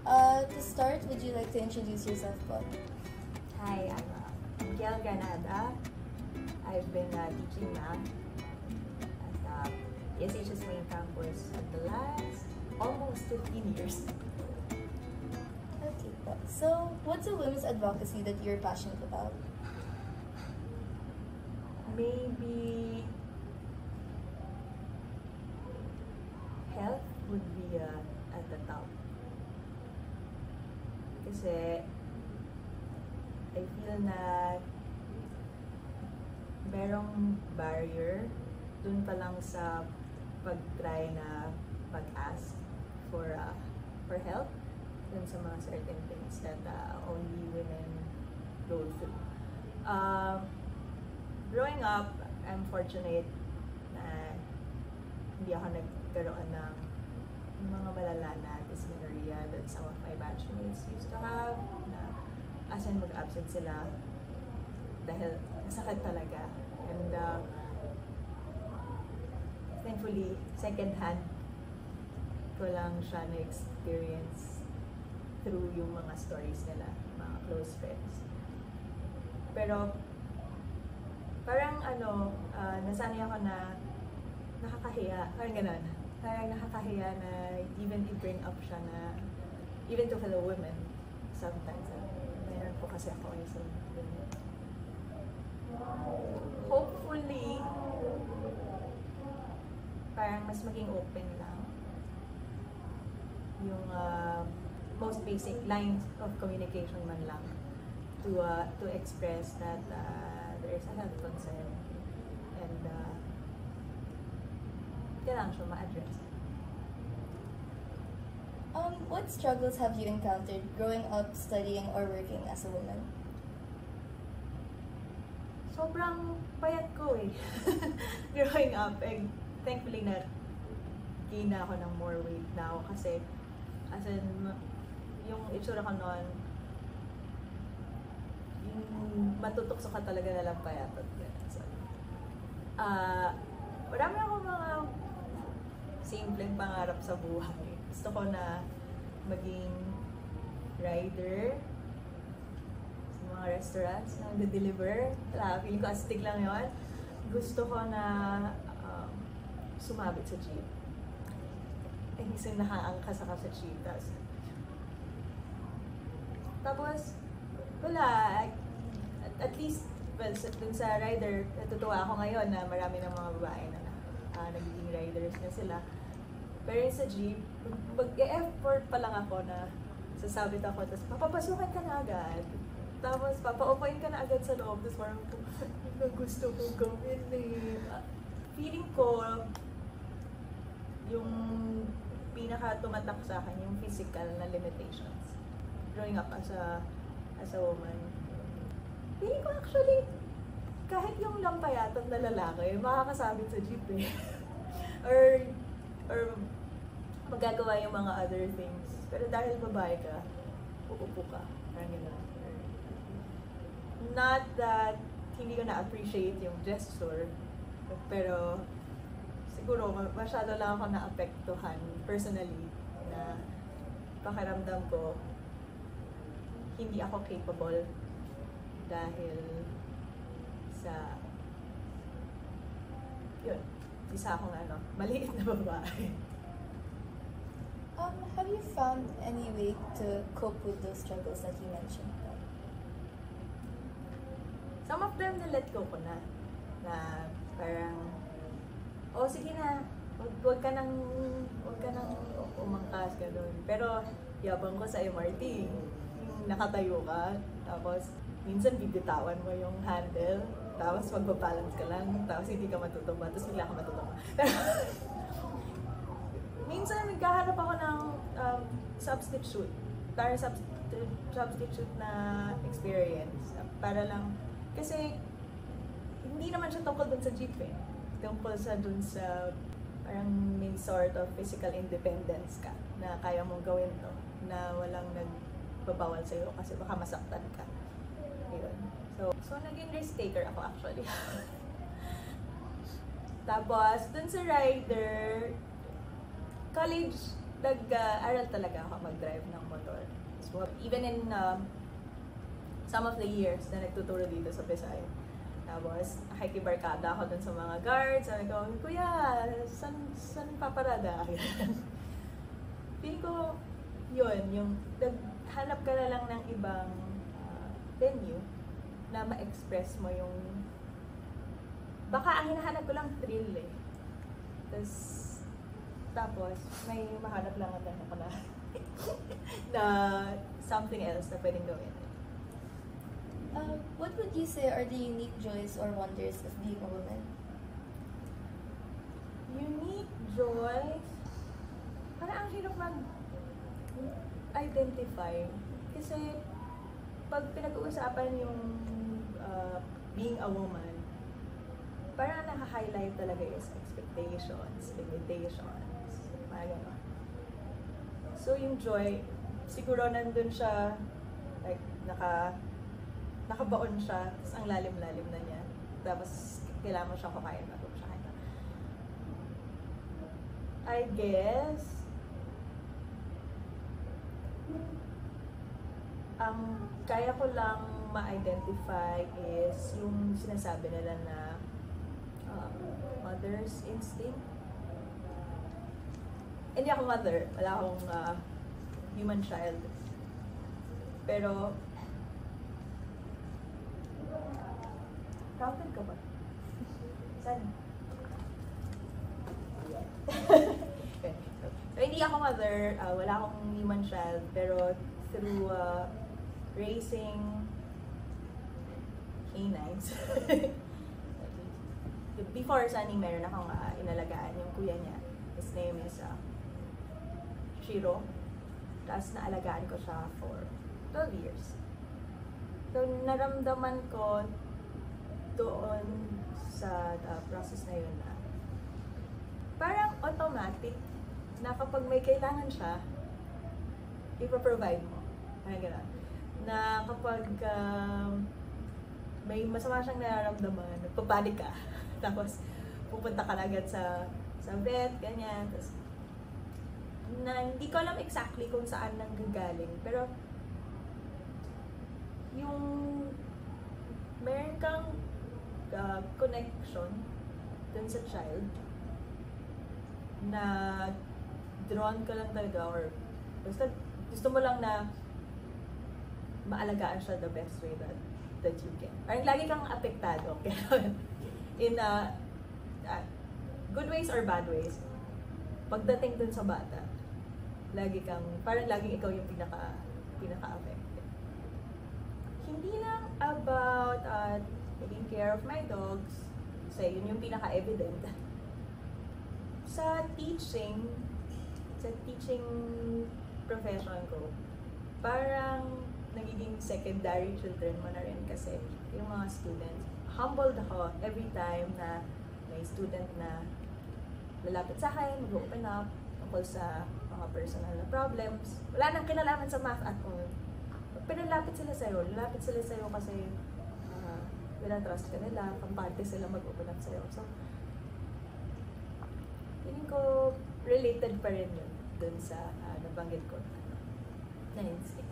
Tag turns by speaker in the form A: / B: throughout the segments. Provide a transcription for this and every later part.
A: To start, would you like to introduce yourself po?
B: Hi, I'm Miguel Granada. I've been teaching math at PSH's main campus at the last almost 15 years.
A: Okay po. So, what's a women's advocacy that you're passionate about?
B: Maybe health would be at the top. Kasi I feel na merong barrier dun pa lang sa pag-try na pag-ask for help dun sa mga certain things that only women go through. Growing up, I'm fortunate na hindi ako nagkaroon ng mga malala na dysmenorrhea that some of my batchmates used to have, na as in mag-absent sila dahil masakit talaga. And thankfully, second-hand ko lang siya na-experience through yung mga stories nila, mga close friends. Pero parang nasanay ako na nakakahiya, parang gano'n. Parang nakakahiya na even i-bring up siya na, even to fellow women, sometimes. Mayroon po kasi ako isang women. Hopefully, parang mas maging open lang yung most basic lines of communication man lang to express that there is a health concern and kailangan siya ma-address.
A: What struggles have you encountered growing up, studying, or working as a woman?
B: Sobrang payat ko eh. Growing up, thankfully na gain na ako ng more weight now kasi as in, yung itsura ko noon, yung matutokso ka talaga na lang payatot. So, marami akong mga simpleng pangarap sa buhay. Gusto ko na maging rider sa mga restaurants na nag-deliver. Feeling ko astig lang yun. Gusto ko na sumabit sa jeep. Eh, minsan nakaangkas ako sa jeep. Tapos, wala. At least, well, dun sa rider, natutuwa ako ngayon na marami ng mga babae na nagiging riders na sila. Pero yung sa jeep, mag-e-effort pa lang ako na sasabit ako, tapos papapasukan ka na agad. Tapos papaupayin ka na agad sa loob, tapos parang gusto ko gawin eh. Feeling ko, yung pinaka tumatak sa akin, yung physical na limitations. Growing up as a woman. Feeling ko actually, kahit yung lampayatot na lalaki, makakasabit sa jeep eh. or magagawa yung mga other things. Pero dahil babae ka, uupo ka. Parang gano'n. Not that hindi ko na-appreciate yung gesture, pero siguro masyado lang ako na-apektuhan personally na pakiramdam ko hindi ako capable dahil sa yun, isa akong maliit na babae.
A: Have you found any way to cope with those struggles that you mentioned?
B: Some of them na-let go ko na parang sige na, huwag ka nang umangkas ka doon. Pero yabang ko sa MRT, nakatayo ka, tapos minsan bibitawan mo yung handle, tapos magbabalance ka lang, tapos hindi ka matutumba, tapos bigla ka matutumba. Minsan nagkahanap ako ng substitute, tire substitute na experience, para lang, kasi hindi naman siya tungkol dun sa jeep eh. Tungkol sa dun sa parang may sort of physical independence ka na kaya mong gawin to, na walang nagbabawal sa'yo kasi baka masaktan ka. Yun. So naging risk taker ako actually. Tapos, dun sa rider, college nag-aral talaga ako mag-drive ng motor. So, even in some of the years na nagtuturo dito sa Visayas. Tapos, nakikibarkada ako dun sa mga guards. Sabi ko, Kuya, saan paparada? Feeling ko, yun, yung naghanap ka na lang ng ibang venue na ma-express mo yung baka ang hinahanap ko lang thrill eh. Tapos may mahanap lang ako na na something else na pwedeng gawin.
A: What would you say are the unique joys or wonders of being a woman?
B: Unique joys? Parang ang hirap mag-identify. Kasi pag pinag-uusapan yung being a woman, parang naka-highlight talaga is expectations, limitations, mga gano'n. So yung joy, siguro nandun siya, like nakabaon siya, tapos ang lalim-lalim na niya. Tapos kailangan mo siya kumain bago mo siya kain. I guess, ang kaya ko lang ma-identify is yung sinasabi nila na mother's instinct. Hindi ako mother, wala akong human child. Pero, counted ka ba? Saan? Okay. So, hindi ako mother, wala akong human child, pero through raising canines, before Sunny, meron akong inalagaan yung kuya niya. His name is Shiro. Tapos naalagaan ko siya for 12 years. So, naramdaman ko doon sa process na yun na parang automatic na kapag may kailangan siya, ipaprovide mo. Parang gano'n. Na kapag may masama siyang nararamdaman, nagpapanik ka. Tapos, pupunta ka na agad sa vet, ganyan. Tapos, hindi ko alam exactly kung saan nanggagaling. Pero, yung meron kang connection dun sa child na drawn ka lang talaga or basta gusto mo lang na maalagaan siya the best way that you can. Parang lagi kang apektado. In good ways or bad ways, pagdating dun sa bata, parang laging ikaw yung pinaka-affected. Hindi lang about taking care of my dogs, kasi yun yung pinaka-evident. Sa teaching profession ko, parang nagiging secondary children mo na rin kasi yung mga students. Humbled ako every time na may student na lalapit sa akin, mag-open up tungkol sa mga personal na problems. Wala nang kinalaman sa math at all. Lalapit sila sa'yo kasi trust ka nila, kampante sila mag-open up sa'yo. So, feeling ko related pa rin yun dun sa nabanggit ko na instinct.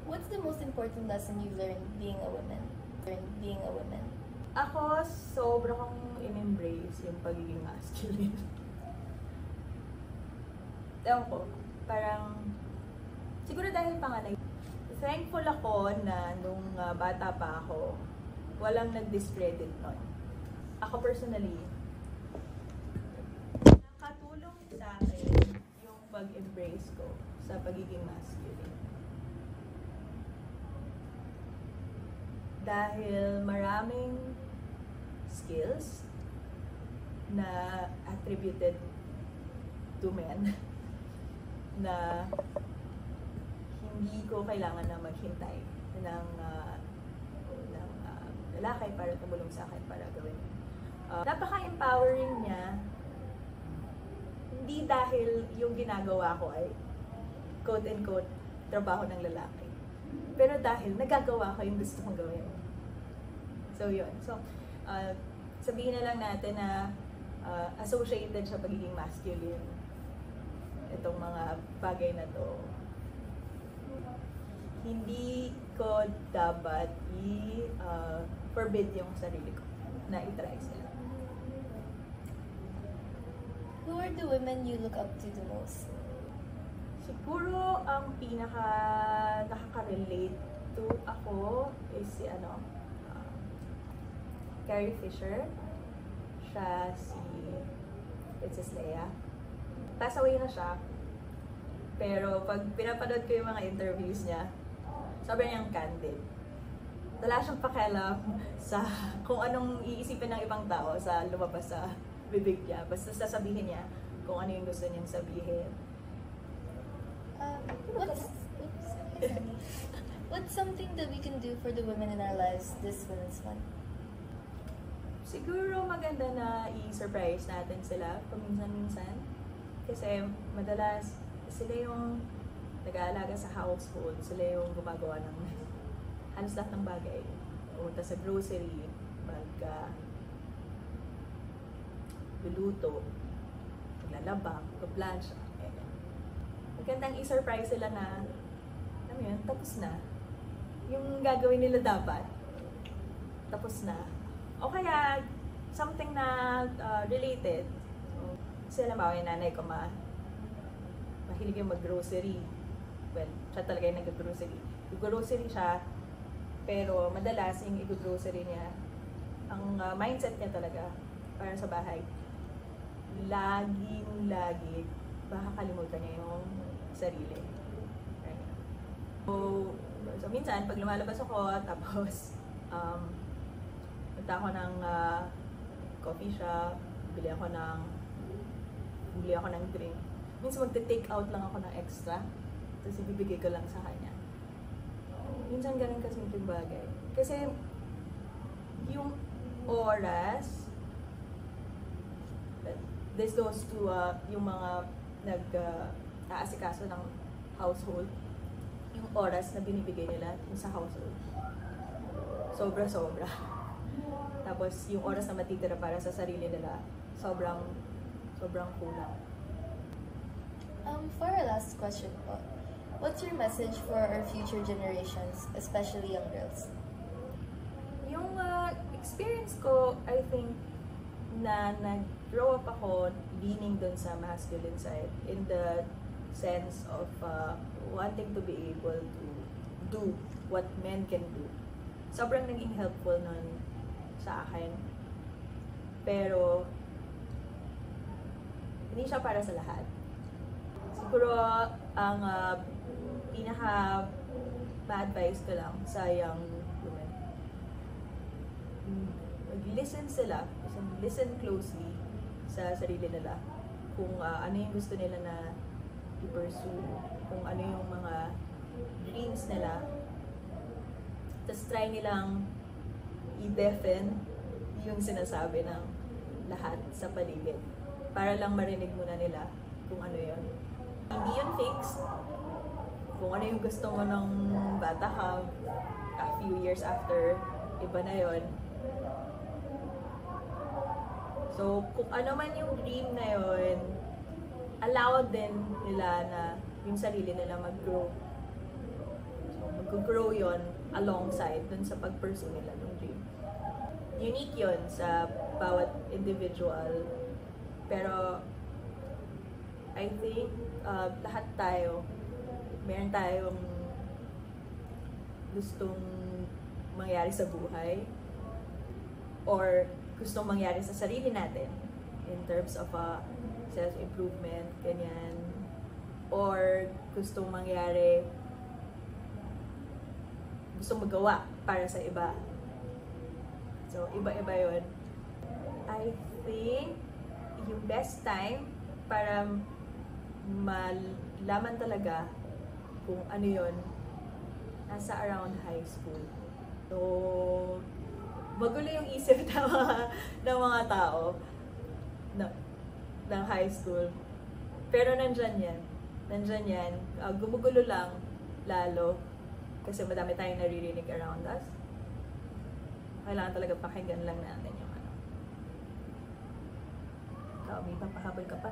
A: What's the most important lesson you've learned being a woman?
B: Ako, sobra kong in-embrace yung pagiging masculine. Ewan ko, parang, siguro dahil panganay, thankful ako na nung bata pa ako, walang nag-discredit nun. Ako personally, nakatulong sa akin yung pag-embrace ko sa pagiging masculine. Dahil maraming skills na attributed to men na hindi ko kailangan na maghintay ng lalaki para tumulong sa akin para gawin. Napaka-empowering niya, hindi dahil yung ginagawa ko ay quote-unquote trabaho ng lalaki. Pero dahil nagagawa ko yung gusto kong gawin. So, yun. So, sabihin na lang natin na associated sa pagiging masculine. Itong mga bagay na to. Hindi ko dapat forbid yung sarili ko na i-try sila.
A: Who are the women you look up to the most?
B: Siguro ang pinaka nakaka-relate to ako is si Carrie Fisher. Siya si Princess Leia. Pass away na siya. Pero pag pinapanood ko yung mga interviews niya, sobrang niyang candid. Wala siyang pakialam sa kung anong iisipin ng ibang tao sa lumabas sa bibig niya. Basta sasabihin niya kung ano yung gusto niyang sabihin.
A: What's something that we can do for the women in our lives this Women's Month?
B: Siguro maganda na i-surprise natin sila paminsan-minsan. Kasi madalas sila yung nag-aalaga sa household, sila yung gumagawa ng halos lahat ng bagay. Pumunta sa grocery, luluto, maglalaba, magplansya. Magandang i-surprise sila na, alam mo yun, tapos na. Yung gagawin nila dapat, tapos na. O kaya, something na related. Kasi alam ba, yung nanay ko mahilig yung mag-grocery. Well, siya talaga yung nag-grocery. Nag-grocery siya, pero madalas yung i-grocery niya, ang mindset niya talaga para sa bahay, lagi, baka kalimutan niya yung sarili. Right? So minsan, pag lumalabas ako, tapos, punta ako ng coffee shop, bili ako ng drink. Minsan magte-take out lang ako ng extra, tapos ibibigay ko lang sa kanya. Minsan ganun kasimpleng bagay. Kasi yung oras, this goes to yung mga nag-aasikaso ng household, yung oras na binibigay nila sa household. Sobra-sobra. Tapos yung oras na matitira para sa sarili nila, sobrang kulang.
A: For our last question po, what's your message for our future generations, especially young girls?
B: Yung experience ko, I think, na nag-grow up ako leaning dun sa masculine side in the sense of wanting to be able to do what men can do. Sobrang naging helpful nun sa akin. Pero, hindi siya para sa lahat. Siguro, ang pinaka-ma-advise ko lang sa young women, mag-listen sila, listen closely sa sarili nila, kung ano yung gusto nila na i-pursue, kung ano yung mga dreams nila, tapos try nilang i-deafen yung sinasabi ng lahat sa paligid, para lang marinig muna nila kung ano yun. Hindi yun fixed. Kung ano yung gusto mo ng bata ka, a few years after, iba na yun. So, kung ano man yung dream na yun, allow din nila na yung sarili nila mag-grow. So, mag-grow yun alongside dun sa pag-pursue nila ng dream. Unique yun sa bawat individual. Pero, I think, lahat tayo, meron tayong gustong mangyari sa buhay or gustong mangyari sa sarili natin in terms of self-improvement, ganyan. Or gustong mangyari, gustong magawa para sa iba. So, iba-iba yun. I think, yung best time para malaman talaga kung ano yun, nasa around high school. So, magulo yung isip ng mga tao ng high school. Pero nandyan yan. Gumugulo lang lalo kasi madami tayong naririnig around us. Kailangan talaga pakinggan lang natin yung May papahabol ka pa?